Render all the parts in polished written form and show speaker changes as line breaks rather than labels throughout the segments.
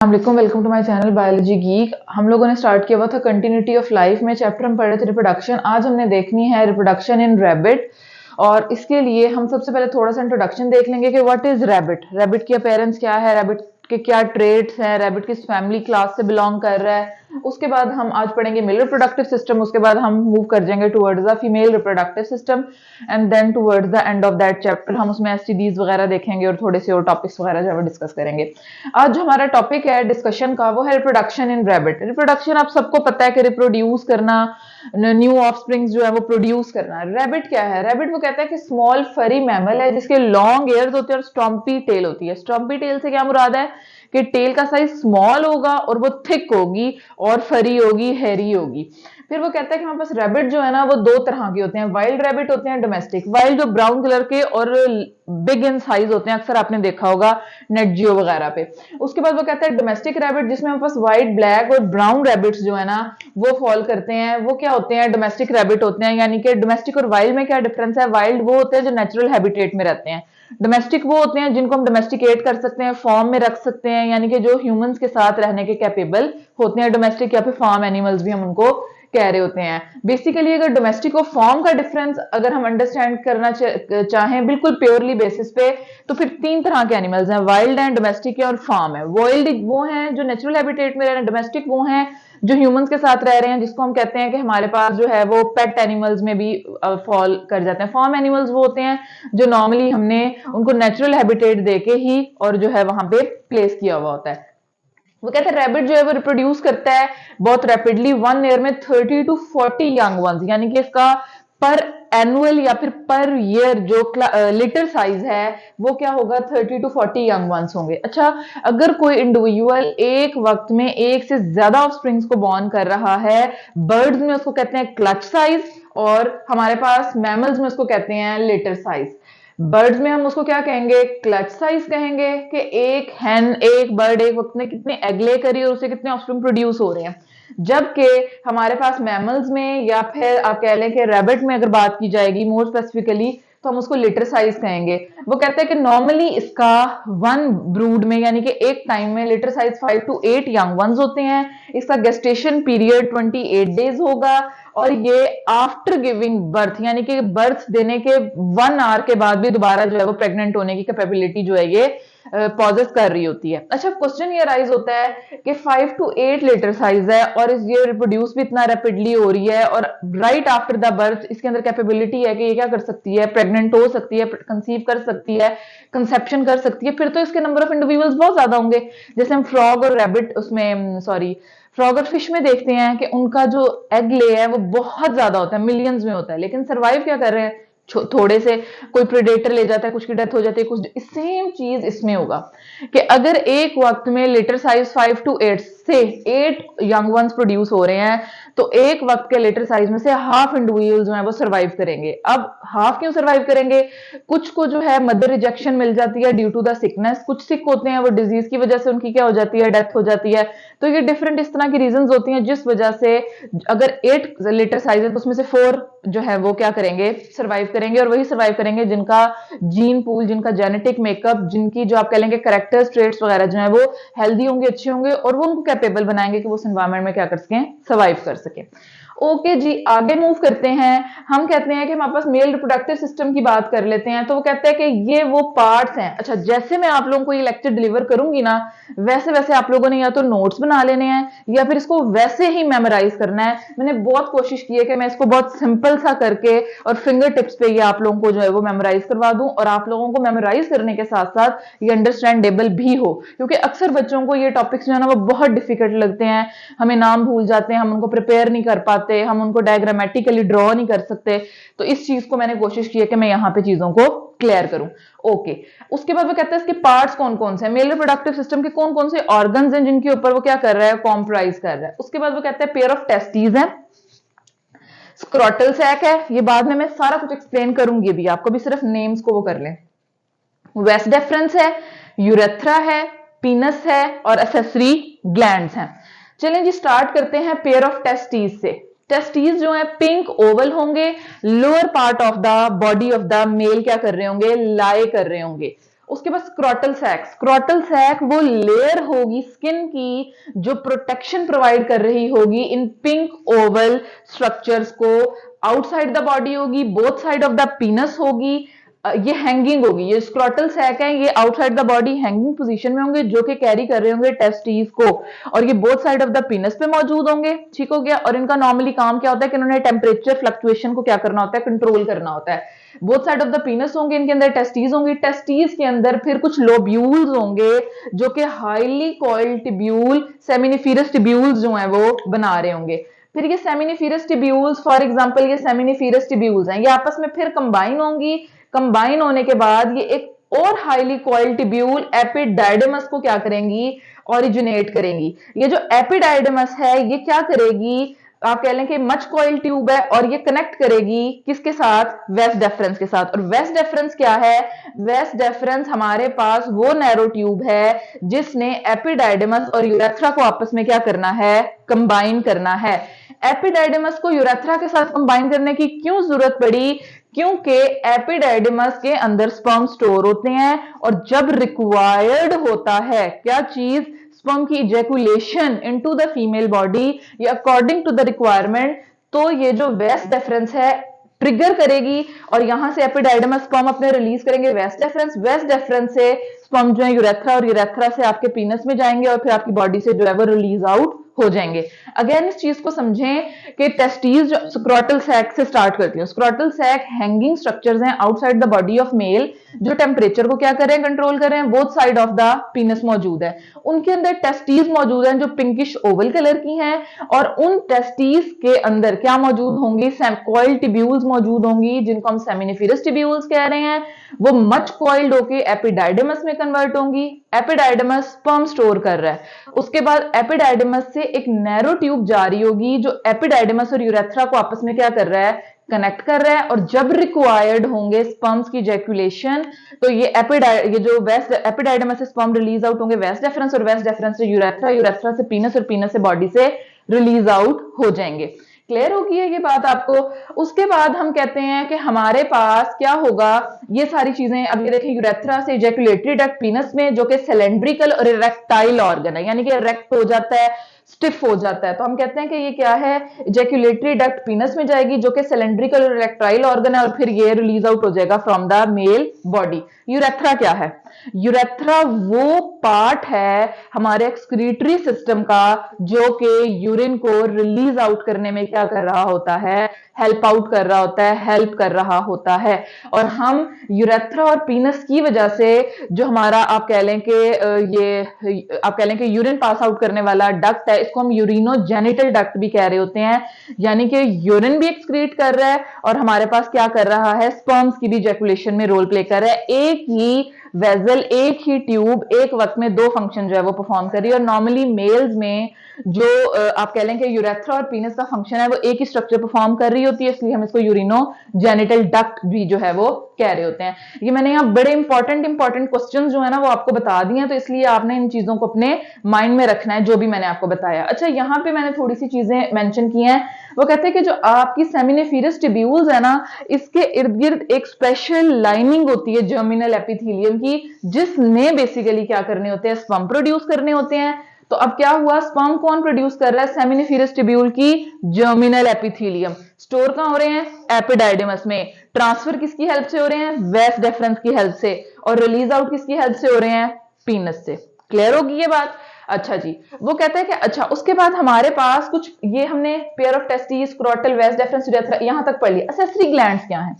Welcome to my channel biology geek. हम लोगों ने स्टार्ट किया हुआ था कंटिन्यूटी ऑफ लाइफ में, चैप्टर हम पढ़ रहे थे रिप्रोडक्शन। आज हमने देखनी है रिप्रोडक्शन इन रैबिट, और इसके लिए हम सबसे पहले थोड़ा सा इंट्रोडक्शन देख लेंगे कि व्हाट इज रैबिट, रैबिट की अपीयरेंस क्या है, रैबिट के क्या ट्रेट्स हैं, रैबिट किस फैमिली क्लास से बिलोंग कर रहा है। उसके बाद हम आज पढ़ेंगे मेल रिप्रोडक्टिव सिस्टम, उसके बाद हम मूव कर जाएंगे towards the female reproductive system, and then towards the end of that chapter हम उसमें एसटीडीज वगैरह देखेंगे और थोड़े से और टॉपिक्स वगैरह जो है डिस्कस करेंगे। आज जो हमारा टॉपिक है डिस्कशन का वो है रिप्रोडक्शन इन रैबिट। रिप्रोडक्शन आप सबको पता है कि रिप्रोड्यूस करना, न्यू ऑफस्प्रिंग्स जो है वो प्रोड्यूस करना। रैबिट क्या है? रैबिट वो कहता है कि स्मॉल फरी मैमल है जिसके लॉन्ग एयर्स होते हैं और स्टॉम्पी टेल होती है। स्टॉम्पी टेल से क्या मुराद है कि टेल का साइज स्मॉल होगा और वो थिक होगी और फरी होगी, हेरी होगी। फिर वो कहता है कि हमारे पास रैबिट जो है ना वो दो तरह के होते हैं, वाइल्ड रैबिट होते हैं, डोमेस्टिक। वाइल्ड जो ब्राउन कलर के और बिग इन साइज होते हैं, अक्सर आपने देखा होगा नेट जियो वगैरह पे। उसके बाद वो कहता है डोमेस्टिक रैबिट, जिसमें हमारे पास व्हाइट, ब्लैक और ब्राउन रैबिट्स जो है ना वो फॉल करते हैं। वो क्या होते हैं? डोमेस्टिक रैबिट होते हैं। यानी कि डोमेस्टिक और वाइल्ड में क्या डिफरेंस है? वाइल्ड वो होते हैं जो नेचुरल हैबिटेट में रहते हैं, डोमेस्टिक वो होते हैं जिनको हम डोमेस्टिकेट कर सकते हैं, फॉर्म में रख सकते हैं, यानी कि जो ह्यूमंस के साथ रहने के कैपेबल होते हैं। डोमेस्टिक या फिर फार्म एनिमल्स भी हम उनको कह रहे होते हैं। बेसिकली अगर डोमेस्टिक और फॉर्म का डिफरेंस अगर हम अंडरस्टैंड करना चाहें बिल्कुल प्योरली बेसिस पे, तो फिर तीन तरह के एनिमल्स हैं, वाइल्ड है, डोमेस्टिक है और फार्म है। वाइल्ड वो हैं जो नेचुरल हैबिटेट में रह रहे हैं, डोमेस्टिक वो हैं जो ह्यूमंस के साथ रह रहे हैं, जिसको हम कहते हैं कि हमारे पास जो है वो पेट एनिमल्स में भी फॉल कर जाते हैं। फार्म एनिमल्स वो होते हैं जो नॉर्मली हमने उनको नेचुरल हैबिटेट देके ही और जो है वहां पे प्लेस किया हुआ होता है। वो कहते हैं रैबिट जो है वो रिप्रोड्यूस करता है बहुत रैपिडली, 1 ईयर में 30 to 40 यंग वंस, यानी कि इसका पर एनुअल या फिर पर ईयर जो लिटर साइज है वो क्या होगा? 30 to 40 यंग वंस होंगे। अच्छा, अगर कोई इंडिविजुअल एक वक्त में एक से ज्यादा ऑफस्प्रिंग्स को बॉर्न कर रहा है, बर्ड्स में उसको कहते हैं क्लच साइज, और हमारे पास मैमल्स में उसको कहते हैं लिटर साइज। बर्ड्स में हम उसको क्या कहेंगे? क्लच साइज कहेंगे कि एक हैन, एक बर्ड एक वक्त में कितने एग ले करी और उसे कितने ऑफस्प्रिंग प्रोड्यूस हो रहे हैं। जबकि हमारे पास मैमल्स में या फिर आप कह लें कि रैबिट में अगर बात की जाएगी मोर स्पेसिफिकली, तो हम उसको लिटर साइज कहेंगे। वो कहते हैं कि नॉर्मली इसका 1 ब्रूड में, यानी कि एक टाइम में litre size 5 to 8 young ones होते हैं। इसका गेस्टेशन पीरियड 28 डेज होगा, और ये आफ्टर गिविंग बर्थ, यानी कि बर्थ देने के 1 आवर के बाद भी दोबारा जो है वो प्रेग्नेंट होने की कैपेबिलिटी जो है ये पॉजेस कर रही होती है। अच्छा, क्वेश्चन ये राइज होता है कि 5 to 8 लीटर साइज है और ये रिप्रोड्यूस भी इतना रैपिडली हो रही है, और राइट आफ्टर द बर्थ इसके अंदर कैपेबिलिटी है कि ये क्या कर सकती है? प्रेग्नेंट हो सकती है, कंसीव कर सकती है, कंसेप्शन कर सकती है। फिर तो इसके नंबर ऑफ इंडिविजुअल्स बहुत ज्यादा होंगे। जैसे हम फ्रॉग और रैबिट उसमें फ्रॉग और फिश में देखते हैं कि उनका जो एग ले है वो बहुत ज्यादा होता है, मिलियंस में होता है, लेकिन सर्वाइव क्या कर रहे हैं? थोड़े से, कोई प्रेडेटर ले जाता है, कुछ की डेथ हो जाती है, कुछ सेम चीज इसमें होगा कि अगर एक वक्त में लिटर साइज 5 to 8 से 8 यंग वंस प्रोड्यूस हो रहे हैं, तो एक वक्त के लिटर साइज में से हाफ इंडिविजुअल जो है वो सर्वाइव करेंगे। अब हाफ क्यों सर्वाइव करेंगे? कुछ को जो है मदर रिजेक्शन मिल जाती है ड्यू टू द सिकनेस, कुछ सिक होते हैं वो डिजीज की वजह से उनकी क्या हो जाती है? डेथ हो जाती है। तो ये डिफरेंट इस तरह की रीजन होती हैं जिस वजह से अगर 8 लिटर साइज है तो उसमें से 4 जो है वो क्या करेंगे? सर्वाइव करेंगे, और वही सर्वाइव करेंगे जिनका जीन पूल, जिनका जेनेटिक मेकअप, जिनकी जो आप कह लेंगे कैरेक्टर ट्रेट्स वगैरह जो है वो हेल्दी होंगे, अच्छे होंगे, और वो उनको कैपेबल बनाएंगे कि वो उस एनवायरमेंट में क्या कर सकें? सर्वाइव कर सके। ओके जी, आगे मूव करते हैं। हम कहते हैं कि हमारे पास मेल रिप्रोडक्टिव सिस्टम की बात कर लेते हैं। तो वो कहते हैं कि ये वो पार्ट्स हैं। अच्छा, जैसे मैं आप लोगों को ये लेक्चर डिलीवर करूंगी ना, वैसे वैसे आप लोगों ने या तो नोट्स बना लेने हैं या फिर इसको वैसे ही मेमोराइज करना है। मैंने बहुत कोशिश की है कि मैं इसको बहुत सिंपल सा करके और फिंगर टिप्स पे ये आप लोगों को जो है वो मेमोराइज करवा दूं, और आप लोगों को मेमोराइज करने के साथ साथ ये अंडरस्टैंडेबल भी हो, क्योंकि अक्सर बच्चों को ये टॉपिक्स जो है ना वो बहुत डिफिकल्ट लगते हैं। हमें नाम भूल जाते हैं, हम उनको प्रिपेयर नहीं कर पाते, हम उनको डायग्रामेटिकली ड्रॉ नहीं कर सकते। तो इस चीज को मैंने कोशिश की है कि मैं यहाँ पे चीजों को क्लियर करूं। ओके, उसके बाद वो कहते हैं इसके पार्ट्स कौन कौन से हैं, मेल रिप्रोडक्टिव सिस्टम के कौन कौन से ऑर्गन्स हैं जिनके ऊपर वो क्या कर रहा है? कॉम्प्राइज कर रहा है। उसके बाद वो कहते हैं पेयर ऑफ टेस्टीज है, स्क्रोटल सैक है, ये बाद में मैं सारा कुछ एक्सप्लेन करूंगी, भी आपको भी सिर्फ नेम्स को वो कर लें। वेस्ट डेफरेंस है, यूरेथ्रा है, पीनस है, और एसेसरी ग्लैंड्स हैं। चलें जी, स्टार्ट करते हैं पेयर ऑफ टेस्टीज से। टेस्टीज जो है पिंक ओवल होंगे, lower part of the body of the male क्या कर रहे होंगे? लाई कर रहे होंगे। उसके बाद स्क्रॉटल सैक वो लेयर होगी स्किन की जो प्रोटेक्शन प्रोवाइड कर रही होगी इन पिंक ओवल स्ट्रक्चर्स को। आउटसाइड द बॉडी होगी, बोथ साइड ऑफ द पीनस होगी, ये हैंगिंग होगी। ये स्क्रॉटल सैक है, ये outside the body hanging position में होंगे जो कि कैरी कर रहे होंगे टेस्टिस को, और ये बोथ साइड ऑफ द पीनस पे मौजूद होंगे। ठीक हो गया। और इनका नॉर्मली काम क्या होता है कि इन्होंने टेम्परेचर फ्लक्चुएशन को क्या करना होता है, कंट्रोल करना होता है। बोथ साइड ऑफ द पीनस होंगे, इनके अंदर टेस्टीज होंगी, टेस्टीज के अंदर फिर कुछ लोब्यूल्स होंगे जो कि highly coiled tubule seminiferous tubules जो हैं वो बना रहे होंगे। फिर ये सेमिनिफेरस टिब्यूल्स, फॉर एग्जांपल ये सेमिनिफेरस टिब्यूल्स हैं, ये आपस में फिर कंबाइन होंगी। कंबाइन होने के बाद ये एक और हाईली कॉइल्ड टिब्यूल एपिडाइडमस को क्या करेंगी, ओरिजिनेट करेंगी। ये जो एपिडाइडमस है ये क्या करेगी, आप कह लें कि मच कॉइल ट्यूब है, और ये कनेक्ट करेगी किसके साथ, वेस्ट डेफरेंस के साथ। और वेस्ट डेफरेंस क्या है, वेस्ट डेफरेंस हमारे पास वो नैरो ट्यूब है जिसने एपिडाइडमस और यूरेथ्रा को आपस में क्या करना है, कंबाइन करना है। एपिडाइडमस को यूरेथ्रा के साथ कंबाइन करने की क्यों जरूरत पड़ी, क्योंकि एपिडाइडमस के अंदर स्पर्म स्टोर होते हैं, और जब रिक्वायर्ड होता है क्या चीज, स्पर्म की ejaculation into the female body या अकॉर्डिंग टू द रिक्वायरमेंट, तो ये जो वेस्ट डेफरेंस है ट्रिगर करेगी, और यहां से एपिडाइडमस स्पर्म अपने रिलीज करेंगे वेस्ट डेफरेंस। वेस्ट डेफरेंस से स्पर्म जो है यूरेथ्रा, और यूरेथ्रा से आपके पीनस में जाएंगे, और फिर आपकी बॉडी से जो है वो रिलीज आउट हो जाएंगे। अगेन इस चीज को समझें कि टेस्टीज जो स्क्रॉटल सैक से स्टार्ट करती है। स्क्रॉटल सैक हैंगिंग स्ट्रक्चर्स हैं outside the body of male जो टेम्परेचर को क्या कर रहे हैं, कंट्रोल कर रहे हैं। बोथ साइड ऑफ द पीनस मौजूद है, उनके अंदर टेस्टीज मौजूद हैं जो पिंकिश ओवल कलर की हैं, और उन टेस्टीज के अंदर क्या मौजूद होंगी, कॉइल्ड टिब्यूल्स मौजूद होंगी जिनको हम सेमिनिफेरस टिब्यूल्स कह रहे हैं। वो मच कॉइल्ड होके एपिडाइडमस में कन्वर्ट होंगी। एपिडाइडमस स्पर्म स्टोर कर रहा है, उसके बाद एपिडाइडमस से एक नैरो ट्यूब जारी होगी जो एपिडाइडमस और यूरेथ्रा को आपस में क्या कर रहा है, कनेक्ट कर रहा है। और जब रिक्वायर्ड होंगे स्पर्म्स की जैकुलेशन, तो ये जो वेस्ट एपिडाइडमस से स्पर्म रिलीज आउट होंगे वेस्ट डेफरेंस, और वेस्ट डेफरेंस से यूरेथ्रा, यूरेथ्रा से पीनस, और पीनस से बॉडी से रिलीज आउट हो जाएंगे। क्लियर होगी है ये बात आपको। उसके बाद हम कहते हैं कि हमारे पास क्या होगा, ये सारी चीजें अब ये देखें, यूरेथ्रा से इजैकुलेटरी डक्ट पीनस में जो कि सिलेंड्रिकल और इरेक्टाइल ऑर्गन है, यानी कि इरेक्ट हो जाता है, स्टिफ हो जाता है, तो हम कहते हैं कि ये क्या है, इजैकुलेटरी डक्ट पीनस में जाएगी जो कि सिलेंड्रिकल और इरेक्टाइल ऑर्गन है, और फिर ये रिलीज आउट हो जाएगा from the male body. Urethra क्या है, यूरेथ्रा वो पार्ट है हमारे एक्सक्रीटरी सिस्टम का जो कि यूरिन को रिलीज आउट करने में क्या कर रहा होता है, हेल्प आउट कर रहा होता है, हेल्प कर रहा होता है। और हम यूरेथ्रा और पीनस की वजह से जो हमारा आप कह लें कि यूरिन पास आउट करने वाला डक्ट है, इसको हम यूरिनोजेनिटल डक्ट भी कह रहे होते हैं, यानी कि यूरिन भी एक्सक्रीट कर रहा है और हमारे पास क्या कर रहा है, स्पर्म्स की भी इजैकुलेशन में रोल प्ले कर रहा है। एक ही वेजल, एक ही ट्यूब एक वक्त में दो फंक्शन जो है वो परफॉर्म कर रही है। और नॉर्मली मेल्स में जो आप कह लें कि यूरेथ्रा और पीनस का फंक्शन है वो एक ही स्ट्रक्चर परफॉर्म कर रही होती है, इसलिए हम इसको यूरिनोजेनिटल डक्ट भी जो है वो कह रहे होते हैं। ये मैंने यहाँ बड़े इंपॉर्टेंट क्वेश्चंस जो है ना वो आपको बता दिए हैं, तो इसलिए आपने इन चीजों को अपने माइंड में रखना है जो भी मैंने आपको बताया। अच्छा, यहाँ पे मैंने थोड़ी सी चीजें मेंशन की हैं। वो कहते हैं कि जो आपकी सेमिनिफेरस टिब्यूल्स है ना, इसके इर्द गिर्द एक स्पेशल लाइनिंग होती है जर्मिनल एपिथेलियम की, जिसने बेसिकली क्या करने होते हैं, स्पर्म प्रोड्यूस करने होते हैं। तो अब क्या हुआ, स्पर्म कौन प्रोड्यूस कर रहा है, सेमिनिफेरस टिब्यूल की जर्मिनल एपिथेलियम। स्टोर कहां हो रहे हैं, एपिडाइडमस में। ट्रांसफर किसकी हेल्प से हो रहे हैं, वेस्ट डेफरेंस की हेल्प से। और रिलीज आउट किसकी हेल्प से हो रहे हैं, पीनस से। क्लियर होगी ये बात। अच्छा जी, वो कहते हैं कि अच्छा उसके बाद हमारे पास कुछ, ये हमने pair of testis, scrotal, vas deferens, urethra यहां तक पढ़ लिया। असेसरी ग्लैंड्स क्या है,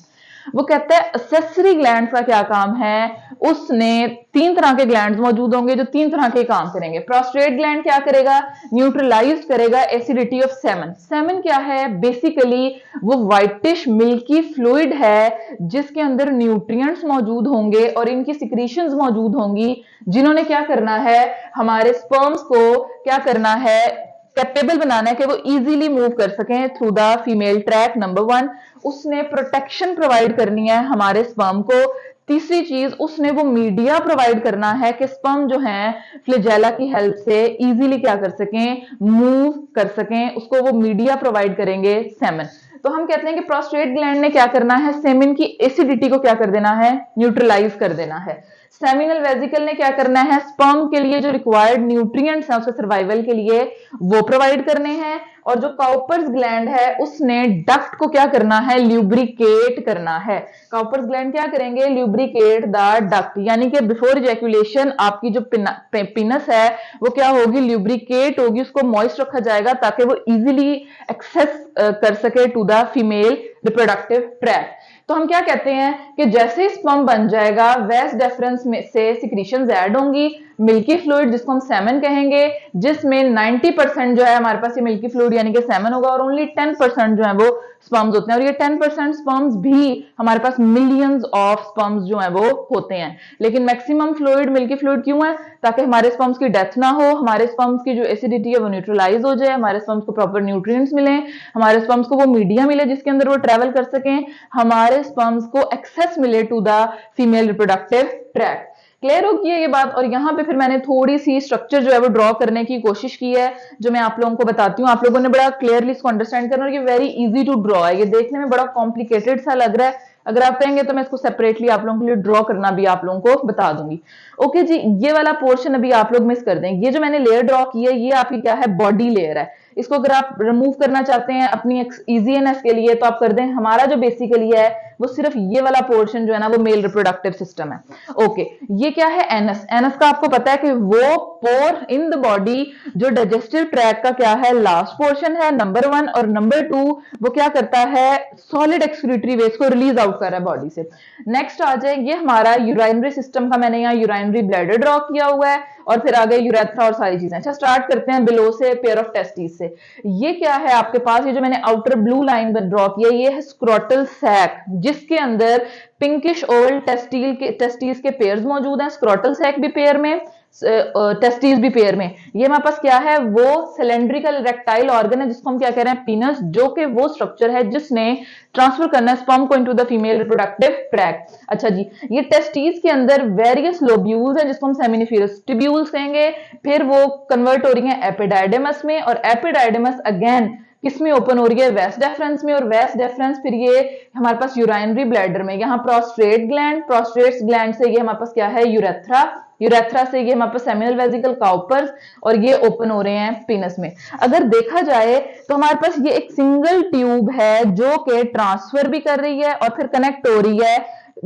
वो कहते हैं असेसरी ग्लैंड्स का क्या काम है, उसने तीन तरह के ग्लैंड्स मौजूद होंगे जो तीन तरह के काम करेंगे। प्रोस्टेट ग्लैंड क्या करेगा, न्यूट्रलाइज करेगा एसिडिटी ऑफ सेमन। सेमन क्या है, बेसिकली वो व्हाइटिश मिल्की फ्लूइड है जिसके अंदर न्यूट्रिएंट्स मौजूद होंगे और इनकी सिक्रीशंस मौजूद होंगी, जिन्होंने क्या करना है, हमारे स्पर्म्स को क्या करना है, कैपेबल बनाना है कि वो इजीली मूव कर सकें through the female track. Number one, उसने प्रोटेक्शन प्रोवाइड करनी है हमारे स्पर्म को। तीसरी चीज, उसने वो मीडिया प्रोवाइड करना है कि स्पर्म जो है फ्लैजेला की हेल्प से इजीली क्या कर सकें, मूव कर सकें, उसको वो मीडिया प्रोवाइड करेंगे सेमन। तो हम कहते हैं कि प्रोस्टेट ग्लैंड ने क्या करना है, सेमन की एसिडिटी को क्या कर देना है, न्यूट्रलाइज कर देना है। सेमिनल वेसिकल ने क्या करना है, स्पर्म के लिए जो रिक्वायर्ड न्यूट्रिएंट्स हैं उसके सर्वाइवल के लिए वो प्रोवाइड करने हैं, और जो काउपर्स ग्लैंड है उसने डक्ट को क्या करना है, ल्यूब्रिकेट करना है। काउपर्स ग्लैंड क्या करेंगे, ल्यूब्रिकेट द डक्ट, यानी कि बिफोर इजैक्यूलेशन आपकी जो पिनस है वो क्या होगी, ल्यूब्रिकेट होगी, उसको मॉइस्ट रखा जाएगा ताकि वो इजीली एक्सेस कर सके to the female reproductive tract. तो हम क्या कहते हैं कि जैसे ही स्पर्म बन जाएगा वेस्ट डेफरेंस में से सिक्रीशंस ऐड होंगी, मिल्की फ्लूइड जिसको हम सेमन कहेंगे, जिसमें 90% जो है हमारे पास ये मिल्की फ्लूइड यानी कि सेमन होगा, और ओनली 10% जो है वो स्पर्म्स होते हैं, और ये 10% स्पर्म्स भी हमारे पास मिलियंस ऑफ स्पर्म्स जो है वो होते हैं। लेकिन मैक्सिमम फ्लूइड मिल्की फ्लूइड क्यों है, ताकि हमारे स्पर्म्स की डेथ ना हो, हमारे स्पर्म्स की जो एसिडिटी है वो न्यूट्रलाइज हो जाए, हमारे स्पर्म्स को प्रॉपर न्यूट्रिएंट्स मिले, हमारे स्पर्म्स को वो मीडिया मिले जिसके अंदर वो ट्रेवल कर सकें, हमारे स्पर्म्स को एक्सेस मिले to the female reproductive tract. Clear होगी ये बात। और यहाँ पे फिर मैंने थोड़ी सी स्ट्रक्चर जो है वो ड्रॉ करने की कोशिश की है, जो मैं आप लोगों को बताती हूँ, आप लोगों ने बड़ा क्लियरली इसको अंडरस्टैंड करना, और ये वेरी इजी टू ड्रॉ है, ये देखने में बड़ा कॉम्प्लिकेटेड सा लग रहा है, अगर आप कहेंगे तो मैं इसको सेपरेटली आप लोगों के लिए ड्रॉ करना भी आप लोगों को बता दूंगी। ओके जी, ये वाला पोर्शन अभी आप लोग मिस कर दें, ये जो मैंने लेयर ड्रॉ की है ये आपकी क्या है, बॉडी लेयर है, इसको अगर आप रिमूव करना चाहते हैं अपनी इजीनेस के लिए तो आप कर दें। हमारा जो बेसिकली है वो सिर्फ ये वाला पोर्शन जो है ना वो मेल रिप्रोडक्टिव सिस्टम है। ओके, ये क्या है, एनस। एनस का आपको पता है कि वो पोर इन द बॉडी जो डाइजेस्टिव ट्रैक का क्या है, लास्ट पोर्शन है, नंबर 1, और नंबर 2 वो क्या करता है, सॉलिड एक्सक्रीटरी वेस्ट को रिलीज आउट कर रहा है बॉडी से। नेक्स्ट आ जाए, ये हमारा यूराइनरी सिस्टम का मैंने यहाँ यूराइनरी ब्लैडर ड्रॉ किया हुआ है, और फिर आगे यूरेथ्रा और सारी चीजें। अच्छा, स्टार्ट करते हैं बिलो से, पेयर ऑफ टेस्टिस से। ये क्या है आपके पास, ये जो मैंने आउटर ब्लू लाइन ड्रॉ किया ये है स्क्रोटल सैक, जिसके अंदर पिंकिश ओवल टेस्टिस के पेयर्स मौजूद हैं, स्क्रोटल सैक भी पेयर में, टेस्टिस भी पेयर में। ये हमारे पास क्या है, वो सिलेंड्रिकल इरेक्टाइल ऑर्गन है जिसको हम क्या कह रहे हैं, पीनस, जो कि वो स्ट्रक्चर है जिसने ट्रांसफर करना है स्पर्म को into the female reproductive tract. अच्छा जी, ये टेस्टिस के अंदर वेरियस लोब्यूल्स हैं जिसको हम सेमिनिफेरस ट्यूब्यूल्स कहेंगे, फिर वो कन्वर्ट हो रही है एपिडाइडेमस में, और एपिडाइडेमस अगेन किसमें ओपन हो रही है, वेस्ट डेफरेंस में, और वेस्ट डेफरेंस फिर ये हमारे पास यूराइनरी ब्लैडर में, यहाँ प्रोस्ट्रेट ग्लैंड, प्रोस्ट्रेट ग्लैंड से ये हमारे पास क्या है, यूरेथ्रा, यूरेथ्रा से ये हमारे पास सेमिनल वेसिकल काउपर्स, और ये ओपन हो रहे हैं पीनस में। अगर देखा जाए तो हमारे पास ये एक सिंगल ट्यूब है जो कि ट्रांसफर भी कर रही है और फिर कनेक्ट हो रही है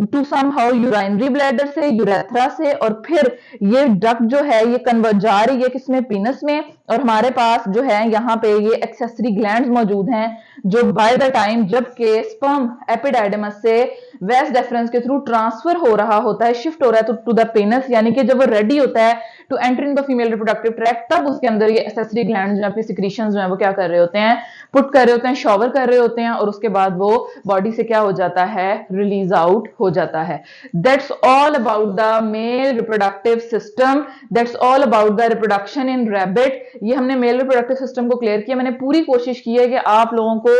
टू समहाउ यूराइनरी ब्लैडर से, यूरेथ्रा से, और फिर ये डक्ट जो है ये कन्वर्ट जा रही है किसमें, पीनस में, और हमारे पास जो है यहाँ पे ये एक्सेसरी ग्लैंड्स मौजूद हैं जो बाय द टाइम जबकि स्पर्म एपिडाइडमस से वेस्ट डेफरेंस के थ्रू ट्रांसफर हो रहा होता है, शिफ्ट हो रहा है टू द पेनस, यानी कि जब वो रेडी होता है to enter in the female reproductive tract, तब उसके अंदर ये एक्सेसरी ग्लैंड्स जो अपनी सिक्रीशंस जो है वो क्या कर रहे होते हैं, पुट कर रहे होते हैं, शॉवर कर रहे होते हैं, और उसके बाद वो बॉडी से क्या हो जाता है, रिलीज आउट हो जाता है। That's all about the male reproductive system, that's all about the reproduction in rabbit. ये हमने मेल रिप्रोडक्टिव सिस्टम को क्लियर किया। मैंने पूरी कोशिश की है कि आप लोगों को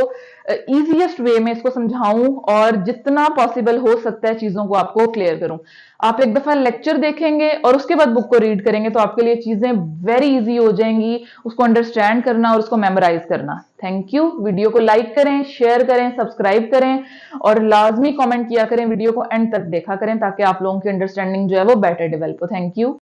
इजीएस्ट वे में इसको समझाऊं और जितना पॉसिबल हो सकता है चीजों को आपको क्लियर करूं। आप एक दफा लेक्चर देखेंगे और उसके बाद बुक को रीड करेंगे तो आपके लिए चीजें वेरी इजी हो जाएंगी उसको अंडरस्टैंड करना और उसको मेमोराइज करना। Thank you. वीडियो को लाइक करें, शेयर करें, सब्सक्राइब करें और लाजमी कमेंट किया करें। वीडियो को एंड तक देखा करें ताकि आप लोगों की अंडरस्टैंडिंग जो है वो बेटर डेवलप हो। Thank you.